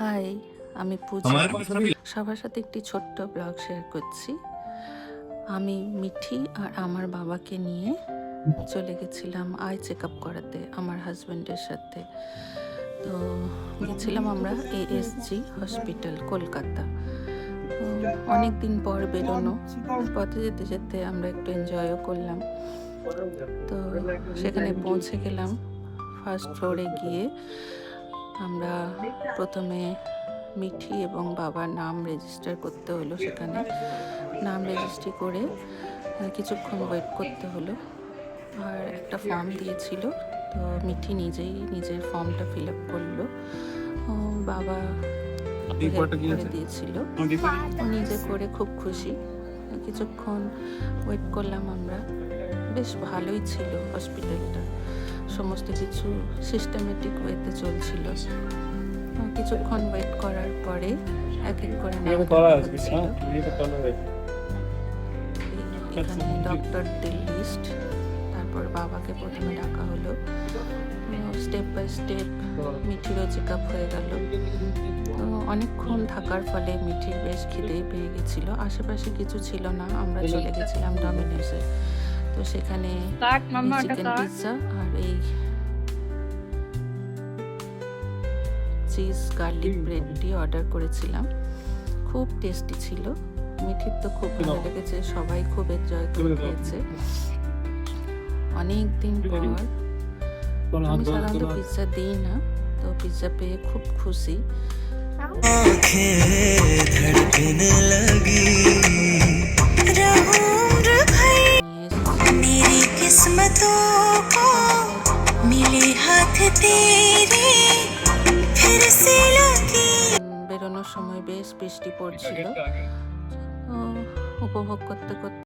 High, আমি পূজা। সবার সাথে একটি ছোট্ট ব্লগ শেয়ার করছি। আমি মিঠি আর আমার বাবাকে নিয়ে চলে গেছিলাম আই চেক আপ করাতে আমার হাজব্যান্ডের সাথে। তো গেছিলাম আমরা ASG হসপিটাল কলকাতা। অনেক দিন পর বেরোনো, পথে যেতে যেতে আমরা একটু এনজয়ও করলাম। তো সেখানে পৌঁছে গেলাম। ফার্স্ট ফ্লোরে গিয়ে আমরা প্রথমে মিঠি এবং বাবার নাম রেজিস্টার করতে হলো। সেখানে নাম রেজিস্ট্রি করে কিছুক্ষণ ওয়েট করতে হলো। আর একটা ফর্ম দিয়েছিল, তো মিঠি নিজেই নিজের ফর্মটা ফিল আপ করলো। বাবা করে দিয়েছিল, নিজে করে খুব খুশি। কিছুক্ষণ ওয়েট করলাম আমরা। বেশ ভালোই ছিল হসপিটালটা, সমস্ত কিছু সিস্টেমেটিক ওয়েতে চলছিল। কিছুক্ষণ ওয়েট করার পরে এক এক করে এখানে ডক্টরদের লিস্ট। তারপর বাবাকে প্রথমে ডাকা হলো। স্টেপ বাই স্টেপ মিঠিরও চেক আপ হয়ে গেল। তো অনেকক্ষণ থাকার ফলে মিঠির বেশ খিদেই পেয়ে গেছিলো। আশেপাশে কিছু ছিল না, আমরা চলে গেছিলাম ডমিনোসে। তো সেখানে চিকেন পিৎজা আর এই চিজ গার্লিক ব্রেডটি অর্ডার করেছিলাম। খুব টেস্টি ছিল, মিঠির তো খুব ভালো লেগেছে, সবাই খুব এনজয় করে খেয়েছে। অনেক দিন পর, আমি সাধারণত পিৎজা দিই না, তো পিৎজা পেয়ে খুব খুশি। বেরোনোর সময় বেশ বৃষ্টি পড়ছিল, উপভোগ করতে করতে